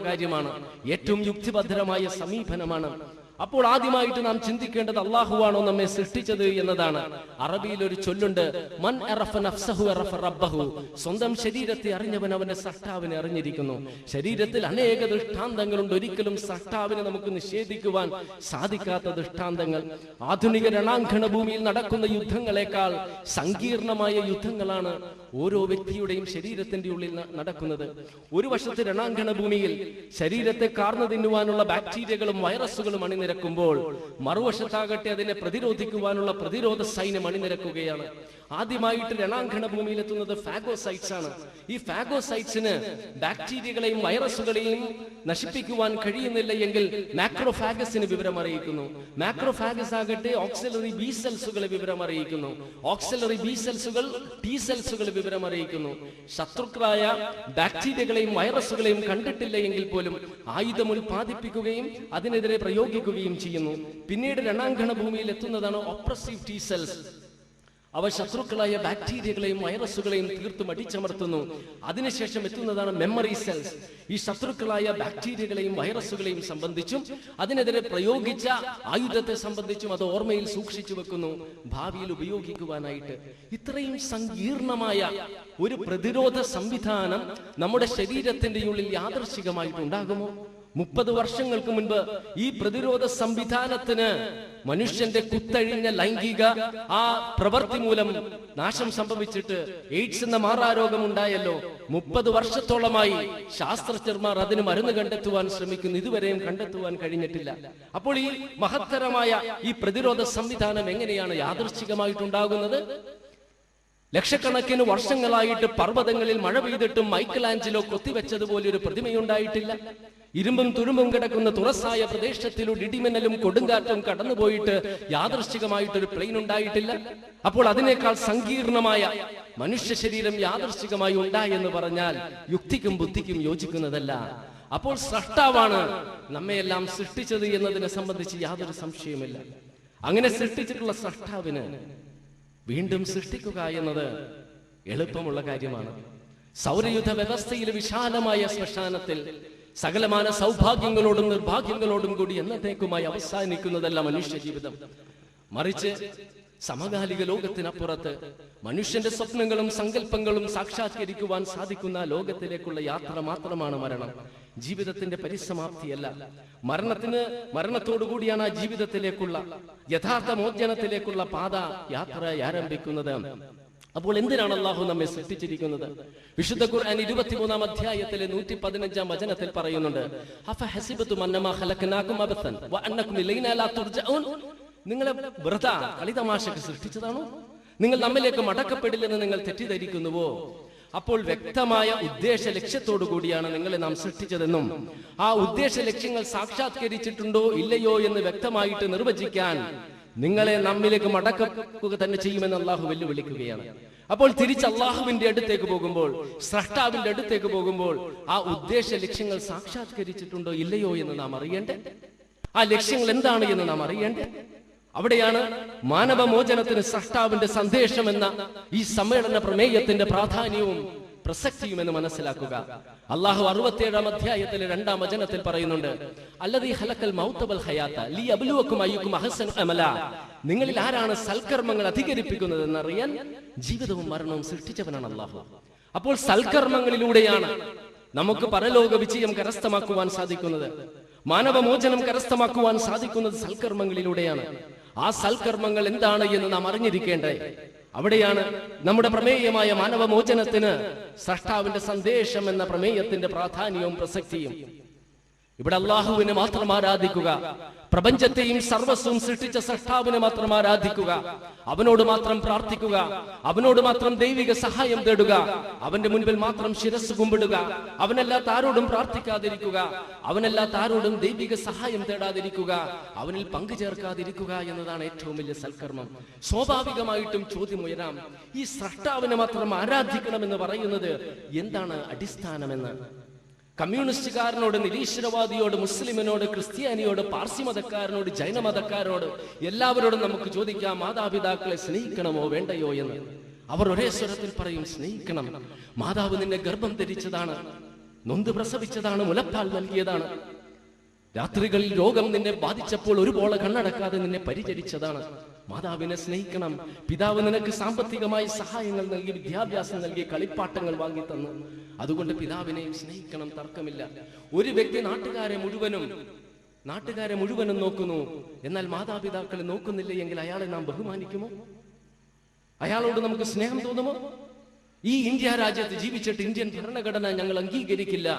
കാര്യമാണ്, ഏറ്റവും യുക്തിഭദ്രമായ സമീപനമാണ്. അപ്പോൾ ആദ്യമായിട്ട് നാം ചിന്തിക്കേണ്ടത് അള്ളാഹുവാണോ നമ്മെ സൃഷ്ടിച്ചത് എന്നതാണ്. അറബിയിൽ ഒരു ചൊല്ലുണ്ട്, മൻ അറഫ നഫ്സഹു അറഫ റബ്ബഹു. സ്വന്തം ശരീരത്തെ അറിഞ്ഞവൻ അവന്റെ സൃഷ്ടാവിനെ അറിഞ്ഞിരിക്കുന്നു. ശരീരത്തിൽ അനേക ദൃഷ്ടാന്തങ്ങളുണ്ട്, ഒരിക്കലും സൃഷ്ടാവിനെ നമുക്ക് നിഷേധിക്കുവാൻ സാധിക്കാത്ത ദൃഷ്ടാന്തങ്ങൾ. ആധുനിക രണാങ്കണ ഭൂമിയിൽ നടക്കുന്ന യുദ്ധങ്ങളെക്കാൾ സങ്കീർണമായ യുദ്ധങ്ങളാണ് ഓരോ വ്യക്തിയുടെയും ശരീരത്തിന്റെ ഉള്ളിൽ നടക്കുന്നത്. ഒരു വശത്ത് രണാങ്കണ ഭൂമിയിൽ ശരീരത്തെ കാർന്നു തിന്നുവാനുള്ള ബാക്ടീരിയകളും വൈറസുകളും അണിനിരക്കുമ്പോൾ, മറുവശത്താകട്ടെ അതിനെ പ്രതിരോധിക്കുവാനുള്ള പ്രതിരോധ സൈന്യം അണിനിരക്കുകയാണ്. ആദ്യമായിട്ട് രണാങ്കണ ഭൂമിയിൽ എത്തുന്നത് ഫാഗോസൈറ്റ്സ് ആണ്. ഈ ഫാഗോസൈറ്റ്സിന് ബാക്ടീരിയകളെയും വൈറസുകളെയും നശിപ്പിക്കുവാൻ കഴിയുന്നില്ല എങ്കിൽ മാക്രോഫാഗസിന് വിവരം അറിയിക്കുന്നു. മാക്രോഫാഗസ് ആകട്ടെ ഓക്സിലറി ബി സെൽസുകളെ വിവരം അറിയിക്കുന്നു. ഓക്സിലറി ബി സെൽസുകൾ ടി സെൽസുകൾ വിവരം അറിയിക്കുന്നു. ശത്രുക്കളായ ബാക്ടീരിയകളെയും വൈറസുകളെയും കണ്ടിട്ടില്ല എങ്കിൽ പോലും ആയുധം ഉൽപ്പാദിപ്പിക്കുകയും അതിനെതിരെ പ്രയോഗിക്കുകയും ചെയ്യുന്നു. പിന്നീട് രണാങ്കണ ഭൂമിയിൽ എത്തുന്നതാണ് ഓപ്രസീവ് ടി സെൽസ്. അവ ശത്രുക്കളായ ബാക്ടീരിയകളെയും വൈറസുകളെയും തീർത്തും അടിച്ചമർത്തുന്നു. അതിനുശേഷം എത്തുന്നതാണ് മെമ്മറി സെൽസ്. ഈ ശത്രുക്കളായ ബാക്ടീരിയകളെയും വൈറസുകളെയും സംബന്ധിച്ചും അതിനെതിരെ പ്രയോഗിച്ച ആയുധത്തെ സംബന്ധിച്ചും അത് ഓർമ്മയിൽ സൂക്ഷിച്ചു വെക്കുന്നു, ഭാവിയിൽ ഉപയോഗിക്കുവാനായിട്ട്. ഇത്രയും സങ്കീർണമായ ഒരു പ്രതിരോധ സംവിധാനം നമ്മുടെ ശരീരത്തിന്റെ ഉള്ളിൽ യാദൃശ്ചികമായിട്ടുണ്ടാകുമോ? 30 വർഷങ്ങൾക്ക് മുൻപ് ഈ പ്രതിരോധ സംവിധാനത്തിന് മനുഷ്യന്റെ കുത്തഴിഞ്ഞ ലൈംഗിക ആ പ്രവൃത്തി മൂലം നാശം സംഭവിച്ചിട്ട് എയ്ഡ്സ് എന്ന മാറാരോഗം ഉണ്ടായല്ലോ. 30 വർഷത്തോളമായി ശാസ്ത്രജ്ഞന്മാർ അതിന് മരുന്ന് കണ്ടെത്തുവാൻ ശ്രമിക്കുന്നു, ഇതുവരെയും കണ്ടെത്തുവാൻ കഴിഞ്ഞിട്ടില്ല. അപ്പോൾ ഈ മഹത്തരമായ ഈ പ്രതിരോധ സംവിധാനം എങ്ങനെയാണ് യാദൃശ്ചികമായിട്ടുണ്ടാകുന്നത്? ലക്ഷക്കണക്കിന് വർഷങ്ങളായിട്ട് പർവ്വതങ്ങളിൽ മഴ പെയ്തിട്ടും മൈക്കൽ ആഞ്ചലോ കൊത്തിവെച്ചതുപോലെ ഒരു പ്രതിമയുണ്ടായിട്ടില്ല. ഇരുമ്പും തുരുമ്പും കിടക്കുന്ന തുറസായ പ്രദേശത്തിലൂടെ ഇടിമിന്നലും കൊടുങ്കാറ്റും കടന്നുപോയിട്ട് യാദൃശ്ചികമായിട്ടൊരു പ്ലെയിൻ ഉണ്ടായിട്ടില്ല. അപ്പോൾ അതിനേക്കാൾ സങ്കീർണമായ മനുഷ്യ ശരീരം യാദൃശ്ചികമായി ഉണ്ടായെന്ന് പറഞ്ഞാൽ യുക്തിക്കും ബുദ്ധിക്കും യോജിക്കുന്നതല്ല. അപ്പോൾ സ്രഷ്ടാവാണ് നമ്മയെല്ലാം സൃഷ്ടിച്ചത് എന്നതിനെ സംബന്ധിച്ച് യാതൊരു സംശയമില്ല. അങ്ങനെ സൃഷ്ടിച്ചിട്ടുള്ള സ്രഷ്ടാവിന് വീണ്ടും സൃഷ്ടിക്കുക എന്നത് എളുപ്പമുള്ള കാര്യമാണ്. സൗരയുധ വ്യവസ്ഥയിലെ വിശാലമായ ശ്മശാനത്തിൽ സകലമാന സൗഭാഗ്യങ്ങളോടും നിർഭാഗ്യങ്ങളോടും കൂടി എന്നത്തേക്കുമായി അവസാനിക്കുന്നതല്ല മനുഷ്യ ജീവിതം. മറിച്ച് സമകാലിക ലോകത്തിനപ്പുറത്ത് മനുഷ്യന്റെ സ്വപ്നങ്ങളും സങ്കല്പങ്ങളും സാക്ഷാത്കരിക്കുവാൻ സാധിക്കുന്ന ലോകത്തിലേക്കുള്ള യാത്ര മാത്രമാണ് മരണം. ജീവിതത്തിന്റെ പരിസമാപ്തിയല്ല. മരണത്തോടുകൂടിയാണ് ആ ജീവിതത്തിലേക്കുള്ള യഥാർത്ഥ മോചനത്തിലേക്കുള്ള പാത യാത്ര ആരംഭിക്കുന്നത്. അപ്പോൾ എന്തിനാണ് അള്ളാഹു നമ്മെ സൃഷ്ടിച്ചിരിക്കുന്നത്? വിശുദ്ധ ഖുർആൻ 23-ാം അധ്യായത്തിലെ 115-ാം വചനത്തിൽ പറയുന്നുണ്ട്, അഫഹസിബതും അന്നമാ ഖലഖനാകും അബസൻ വഅന്നകും ഇലൈനാ ലാ തുർജഊൻ. നിങ്ങളെ വെറുതെ കളിതമാശക്ക് സൃഷ്ടിച്ചതാണോ? നിങ്ങൾ നമ്മിലേക്ക് മടക്കപ്പെടില്ലെന്ന് നിങ്ങൾ തെറ്റിദ്ധരിക്കുന്നുവോ? അപ്പോൾ വ്യക്തമായ ഉദ്ദേശ ലക്ഷ്യത്തോടു കൂടിയാണ് നിങ്ങളെ നാം സൃഷ്ടിച്ചതെന്നും ആ ഉദ്ദേശ ലക്ഷ്യങ്ങൾ സാക്ഷാത്കരിച്ചിട്ടുണ്ടോ ഇല്ലയോ എന്ന് വ്യക്തമായിട്ട് നിർവചിക്കാൻ നിങ്ങളെ നമ്മിലേക്ക് മടക്കുക തന്നെ ചെയ്യുമെന്ന് അള്ളാഹു വെല്ലുവിളിക്കുകയാണ്. അപ്പോൾ തിരിച്ച് അള്ളാഹുവിന്റെ അടുത്തേക്ക് പോകുമ്പോൾ, സ്രഷ്ടാവിന്റെ അടുത്തേക്ക് പോകുമ്പോൾ ആ ഉദ്ദേശ ലക്ഷ്യങ്ങൾ സാക്ഷാത്കരിച്ചിട്ടുണ്ടോ ഇല്ലയോ എന്ന് നാം അറിയണ്ടേ? ആ ലക്ഷ്യങ്ങൾ എന്താണ് എന്ന് നാം അറിയണ്ടേ? അവിടെയാണ് മാനവമോചനത്തിന് സ്രഷ്ടാവിന്റെ സന്ദേശം എന്ന ഈ സമ്മേളന പ്രമേയത്തിന്റെ പ്രാധാന്യവും പ്രസക്തിയും എന്ന് മനസ്സിലാക്കുക. അള്ളാഹു 67-ാം അധ്യായത്തിലെ 2-ാം വചനത്തിൽ പറയുന്നുണ്ട്, അല്ലദീ ഖലഖൽ മൗത വൽ ഹയാത ലിയബ്ലുവകും അയ്യുക്കും അഹ്സനു അമല. നിങ്ങളിൽ ആരാണ് സൽക്കർമ്മങ്ങൾ അധികരിപ്പിക്കുന്നത് എന്നറിയാൻ ജീവിതവും മരണവും സൃഷ്ടിച്ചവനാണ് അള്ളാഹു. അപ്പോൾ സൽക്കർമ്മങ്ങളിലൂടെയാണ് നമുക്ക് പരലോക വിജയം കരസ്ഥമാക്കുവാൻ സാധിക്കുന്നത്. മാനവമോചനം കരസ്ഥമാക്കുവാൻ സാധിക്കുന്നത് സൽക്കർമ്മങ്ങളിലൂടെയാണ്. ആ സൽക്കർമ്മങ്ങൾ എന്താണ് എന്ന് നാം അറിഞ്ഞിരിക്കേണ്ടേ. അവിടെയാണ് നമ്മുടെ പ്രമേയമായ മാനവമോചനത്തിന് സ്രഷ്ടാവിന്റെ സന്ദേശം എന്ന പ്രമേയത്തിന്റെ പ്രാധാന്യവും പ്രസക്തിയും. ഇവിടെ അള്ളാഹുവിനെ മാത്രം ആരാധിക്കുക, പ്രപഞ്ചത്തെയും സർവസ്വവും സൃഷ്ടിച്ച സ്രഷ്ടാവിനെ മാത്രം ആരാധിക്കുക, അവനോട് മാത്രം പ്രാർത്ഥിക്കുക, അവനോട് മാത്രം ദൈവിക സഹായം തേടുക, അവന്റെ മുൻപിൽ മാത്രം ശിരസ് കുമ്പിടുക, അവനല്ലാത്ത ആരോടും പ്രാർത്ഥിക്കാതിരിക്കുക, അവനല്ലാത്ത ആരോടും ദൈവിക സഹായം തേടാതിരിക്കുക, അവനിൽ പങ്കുചേർക്കാതിരിക്കുക എന്നതാണ് ഏറ്റവും വലിയ സൽക്കർമ്മം. സ്വാഭാവികമായിട്ടും ചോദ്യം ഉയരാം, ഈ സ്രഷ്ടാവിനെ മാത്രം ആരാധിക്കണമെന്ന് പറയുന്നത് എന്താണ് അടിസ്ഥാനമെന്ന്? കമ്മ്യൂണിസ്റ്റുകാരനോട്, നിരീശ്വരവാദിയോട്, മുസ്ലിമിനോട്, ക്രിസ്ത്യാനിയോട്, പാർസി മതക്കാരനോട്, ജൈന മതക്കാരോട് എല്ലാവരോടും നമുക്ക് ചോദിക്കാം, മാതാപിതാക്കളെ സ്നേഹിക്കണമോ വേണ്ടയോ എന്ന്. അവർ ഒരേ സ്വരത്തിൽ പറയും, സ്നേഹിക്കണം. മാതാവ് നിന്നെ ഗർഭം ധരിച്ചതാണ്, നൊന്ത് പ്രസവിച്ചതാണ്, മുലപ്പാൽ നൽകിയതാണ്. രാത്രികളിൽ രോഗം നിന്നെ ബാധിച്ചപ്പോൾ ഒരുപോലെ കണ്ണടക്കാതെ നിന്നെ പരിചരിച്ചതാണ്. മാതാവിനെ സ്നേഹിക്കണം. പിതാവ് നിനക്ക് സാമ്പത്തികമായി സഹായങ്ങൾ നൽകി, വിദ്യാഭ്യാസം നൽകി, കളിപ്പാട്ടങ്ങൾ വാങ്ങി തന്നു. അതുകൊണ്ട് പിതാവിനെയും സ്നേഹിക്കണം, തർക്കമില്ല. ഒരു വ്യക്തി നാട്ടുകാരെ മുഴുവനും നോക്കുന്നു, എന്നാൽ മാതാപിതാക്കളെ നോക്കുന്നില്ല എങ്കിൽ അയാളെ നാം ബഹുമാനിക്കുമോ? അയാളോട് നമുക്ക് സ്നേഹം തോന്നുമോ? ഈ ഇന്ത്യ രാജ്യത്ത് ജീവിച്ചിട്ട് ഇന്ത്യൻ ഭരണഘടന ഞങ്ങൾ അംഗീകരിക്കില്ല,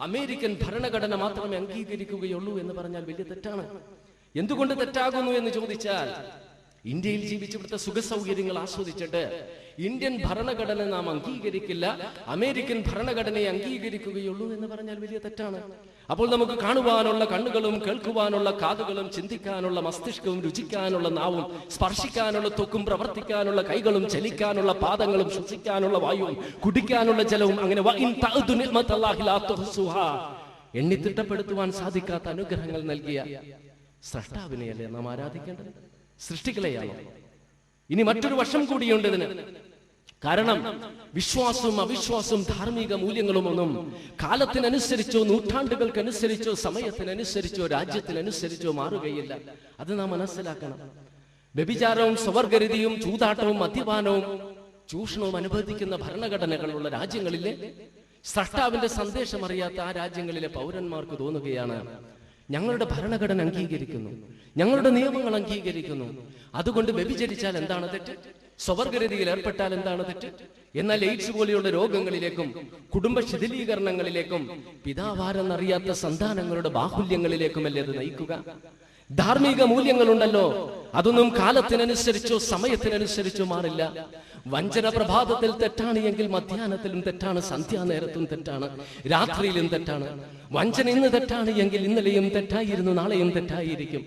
അമേരിക്കൻ ഭരണഘടന മാത്രമേ അംഗീകരിക്കുകയുള്ളൂ എന്ന് പറഞ്ഞാൽ വലിയ തെറ്റാണ്. എന്തുകൊണ്ട് തെറ്റാകുന്നു എന്ന് ചോദിച്ചാൽ, ഇന്ത്യയിൽ ജീവിച്ചിവിടുത്തെ സുഖ സൗകര്യങ്ങൾ ആസ്വദിച്ചിട്ട് ഇന്ത്യൻ ഭരണഘടന നാം അംഗീകരിക്കില്ല, അമേരിക്കൻ ഭരണഘടനയെ അംഗീകരിക്കുകയുള്ളൂ എന്ന് പറഞ്ഞാൽ വലിയ തെറ്റാണ്. അപ്പോൾ നമുക്ക് കാണുവാനുള്ള കണ്ണുകളും, കേൾക്കുവാനുള്ള കാതുകളും, ചിന്തിക്കാനുള്ള മസ്തിഷ്കവും, രുചിക്കാനുള്ള നാവും, സ്പർശിക്കാനുള്ള ത്വക്കും, പ്രവർത്തിക്കാനുള്ള കൈകളും, ചലിക്കാനുള്ള പാദങ്ങളും, ശ്വസിക്കാനുള്ള വായുവും, കുടിക്കാനുള്ള ജലവും, അങ്ങനെ എണ്ണി തിട്ടപ്പെടുത്തുവാൻ സാധിക്കാത്ത അനുഗ്രഹങ്ങൾ നൽകിയ സ്രഷ്ടാവിനെയല്ലേ നാം ആരാധിക്കേണ്ടത്? സൃഷ്ടികളെയാണോ? ഇനി മറ്റൊരു വശം കൂടിയുണ്ട് ഇതിന്. കാരണം വിശ്വാസവും അവിശ്വാസവും ധാർമ്മിക മൂല്യങ്ങളും ഒന്നും കാലത്തിനനുസരിച്ചോ, നൂറ്റാണ്ടുകൾക്കനുസരിച്ചോ, സമയത്തിനനുസരിച്ചോ, രാജ്യത്തിനനുസരിച്ചോ മാറുകയില്ല. അത് നാം മനസ്സിലാക്കണം. വ്യഭിചാരവും സ്വവർഗരതിയും ചൂതാട്ടവും മദ്യപാനവും ചൂഷണവും അനുവദിക്കുന്ന ഭരണഘടനകളുള്ള രാജ്യങ്ങളിലെ സ്രഷ്ടാവിന്റെ സന്ദേശം അറിയാത്ത ആ രാജ്യങ്ങളിലെ പൗരന്മാർക്ക് തോന്നുകയാണ്, ഞങ്ങളുടെ ഭരണഘടന അംഗീകരിക്കുന്നു, ഞങ്ങളുടെ നിയമങ്ങൾ അംഗീകരിക്കുന്നു, അതുകൊണ്ട് വ്യഭിചരിച്ചാൽ എന്താണ് തെറ്റ്, സ്വവർഗരതിയിൽ ഏർപ്പെട്ടാൽ എന്താണ് തെറ്റ്? എന്നാൽ എയ്ഡ്സ് പോലെയുള്ള രോഗങ്ങളിലേക്കും കുടുംബ ശിഥിലീകരണങ്ങളിലേക്കും പിതാവാരെന്നറിയാത്ത സന്താനങ്ങളുടെ ബാഹുല്യങ്ങളിലേക്കുമല്ലേ അത് നയിക്കുക? ധാർമ്മിക മൂല്യങ്ങളുണ്ടല്ലോ, അതൊന്നും കാലത്തിനനുസരിച്ചോ സമയത്തിനനുസരിച്ചോ മാറില്ല. വഞ്ചന പ്രഭാതത്തിൽ തെറ്റാണ് എങ്കിൽ മധ്യാഹ്നത്തിലും തെറ്റാണ്, സന്ധ്യാനേരത്തും തെറ്റാണ്, രാത്രിയിലും തെറ്റാണ്. വഞ്ചന ഇന്ന് തെറ്റാണ് എങ്കിൽ ഇന്നലെയും തെറ്റായിരുന്നു, നാളെയും തെറ്റായിരിക്കും.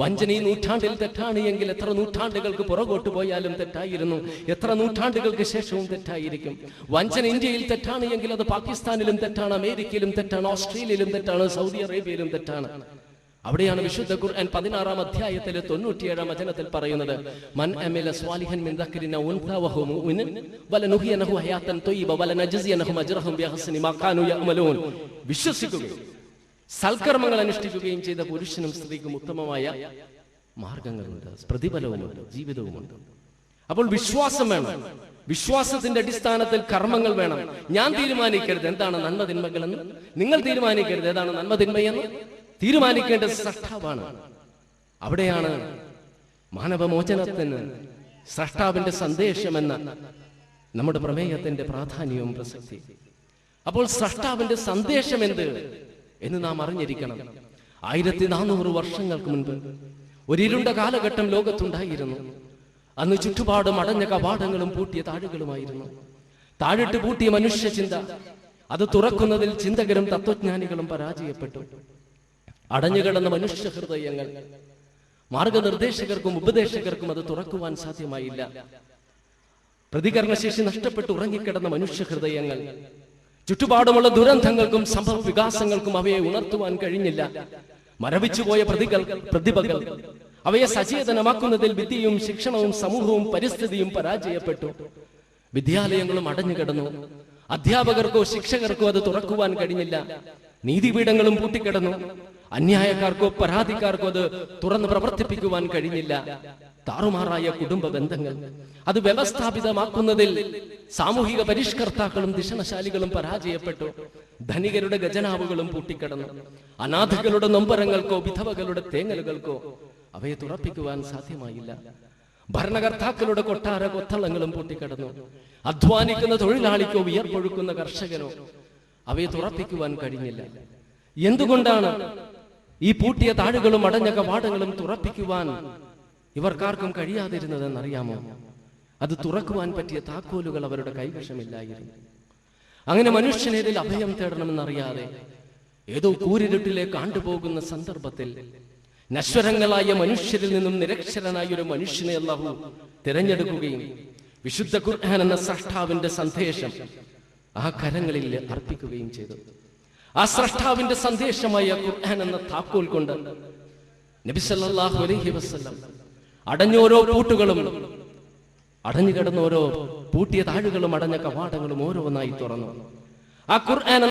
വഞ്ചന ഈ നൂറ്റാണ്ടിൽ തെറ്റാണ് എങ്കിൽ എത്ര നൂറ്റാണ്ടുകൾക്ക് പുറകോട്ട് പോയാലും തെറ്റായിരുന്നു, എത്ര നൂറ്റാണ്ടുകൾക്ക് ശേഷവും തെറ്റായിരിക്കും. വഞ്ചന ഇന്ത്യയിൽ തെറ്റാണ് എങ്കിൽ അത് പാകിസ്ഥാനിലും തെറ്റാണ്, അമേരിക്കയിലും തെറ്റാണ്, ഓസ്ട്രേലിയയിലും തെറ്റാണ്, സൗദി അറേബ്യയിലും തെറ്റാണ്. അവിടെയാണ് വിശുദ്ധ ഖുർആൻ 16-ാം അധ്യായത്തിലെ 97-ാം വചനത്തിൽ പറയുന്നത്, മൻ അമില സ്വാലിഹൻ മിൻ ദക്രിൻ ഔ ഉൻസാ വഹുവ മുഅ്മിൻ വലനുഹിയനഹു ഹയാതൻ ത്വയ്യിബ വലനജ്സിയനഹും അജ്റഹും ബിഅഹ്സനി മാ കാനൂ യഅമലൂൻ. വിശ്വസിക്കുകയും സൽക്കർമ്മങ്ങൾ അനുഷ്ഠിക്കുകയും ചെയ്ത പുരുഷനും സ്ത്രീക്കും ഉത്തമമായ മാർഗങ്ങളുണ്ട്, പ്രതിഫലവുമുണ്ട്, ജീവിതവുമുണ്ട്. അപ്പോൾ വിശ്വാസം വേണം. വിശ്വാസത്തിന്റെ അടിസ്ഥാനത്തിൽ കർമ്മങ്ങൾ വേണം. ഞാൻ തീരുമാനിക്കരുത് എന്താണ് നന്മ തിന്മകളെന്ന്, നിങ്ങൾ തീരുമാനിക്കരുത് ഏതാണ് നന്മ തിന്മയെന്ന്. തീരുമാനിക്കേണ്ടത് സ്രഷ്ടാവാണ്. അവിടെയാണ് മാനവമോചനത്തിന് സ്രഷ്ടാവിന്റെ സന്ദേശമെന്ന നമ്മുടെ പ്രമേയത്തിന്റെ പ്രാധാന്യവും പ്രസക്തി. അപ്പോൾ സ്രഷ്ടാവിന്റെ സന്ദേശം എന്ത് എന്ന് നാം അറിഞ്ഞിരിക്കണം. 1400 വർഷങ്ങൾക്ക് മുൻപ് ഒരു ഇരുണ്ട കാലഘട്ടം ലോകത്തുണ്ടായിരുന്നു. അന്ന് ചുറ്റുപാടും അടഞ്ഞ കവാടങ്ങളും പൂട്ടിയ താഴുകളുമായിരുന്നു. താഴിട്ട് പൂട്ടിയ മനുഷ്യ ചിന്ത, അത് തുറക്കുന്നതിൽ ചിന്തകരും തത്വജ്ഞാനികളും പരാജയപ്പെട്ടു. അടഞ്ഞുകിടന്ന മനുഷ്യ ഹൃദയങ്ങൾ മാർഗനിർദ്ദേശകർക്കും ഉപദേശകർക്കും അത് തുറക്കുവാൻ സാധ്യമായില്ല. പ്രതികരണശേഷി നഷ്ടപ്പെട്ട് ഉറങ്ങിക്കിടന്ന മനുഷ്യ ഹൃദയങ്ങൾ ചുറ്റുപാടുമുള്ള ദുരന്തങ്ങൾക്കും സംഭവ വികാസങ്ങൾക്കും അവയെ ഉണർത്തുവാൻ കഴിഞ്ഞില്ല. മരവിച്ചുപോയ പ്രതിഭകൾ അവയെ സചേതനമാക്കുന്നതിൽ വിദ്യയും ശിക്ഷണവും സമൂഹവും പരിസ്ഥിതിയും പരാജയപ്പെട്ടു. വിദ്യാലയങ്ങളും അടഞ്ഞുകിടന്നു. അധ്യാപകർക്കോ ശിക്ഷകർക്കോ അത് തുറക്കുവാൻ കഴിഞ്ഞില്ല. നീതിപീഠങ്ങളും പൂട്ടിക്കിടന്നു. അന്യായക്കാർക്കോ പരാതിക്കാർക്കോ അത് തുറന്ന് പ്രവർത്തിപ്പിക്കുവാൻ കഴിഞ്ഞില്ല. താറുമാറായ കുടുംബ ബന്ധങ്ങൾ അത് വ്യവസ്ഥാപിതമാക്കുന്നതിൽ സാമൂഹിക പരിഷ്കർത്താക്കളും ദിഷണശാലികളും പരാജയപ്പെട്ടു. ധനികരുടെ ഖജനാവുകളും പൂട്ടിക്കിടന്നു. അനാഥകളുടെ നൊമ്പരങ്ങൾക്കോ വിധവകളുടെ തേങ്ങലുകൾക്കോ അവയെ തുറപ്പിക്കുവാൻ സാധ്യമായില്ല. ഭരണകർത്താക്കളുടെ കൊട്ടാര കൊത്തളങ്ങളും പൂട്ടിക്കിടന്നു. അധ്വാനിക്കുന്ന തൊഴിലാളിക്കോ വിയർപ്പൊഴുക്കുന്ന കർഷകനോ അവയെ തുറപ്പിക്കുവാൻ കഴിഞ്ഞില്ല. എന്തുകൊണ്ടാണ് ഈ പൂട്ടിയ താഴുകളും അടഞ്ഞ കവാടങ്ങളും തുറപ്പിക്കുവാൻ ഇവർക്കാർക്കും കഴിയാതിരുന്നതെന്നറിയാമോ? അത് തുറക്കുവാൻ പറ്റിയ താക്കോലുകൾ അവരുടെ കൈവശമില്ലായിരുന്നു. അങ്ങനെ മനുഷ്യനേതിൽ അഭയം തേടണമെന്നറിയാതെ ഏതോ കൂരിരുട്ടിലേക്ക് ആണ്ടുപോകുന്ന സന്ദർഭത്തിൽ നശ്വരങ്ങളായ മനുഷ്യരിൽ നിന്നും നിരക്ഷരനായ ഒരു മനുഷ്യനെ അല്ലാഹു തിരഞ്ഞെടുക്കുകയും വിശുദ്ധ ഖുർആൻ എന്ന സ്രഷ്ടാവിന്റെ സന്ദേശം ആ കരങ്ങളിൽ അർപ്പിക്കുകയും ചെയ്തു. ആ സ്രഷ്ടാവിന്റെ സന്ദേശമായ ഖുർആൻ എന്ന താക്കോൽ കൊണ്ട് നബി സല്ലല്ലാഹു അലൈഹി വസല്ലം അടഞ്ഞോരോ പൂട്ടുകളും അടഞ്ഞു കിടന്ന ഓരോ പൂട്ടിയ താഴുകളും അടഞ്ഞ കവാടങ്ങളും ഓരോന്നായി തുറന്നു. ആ ഖുർആൻ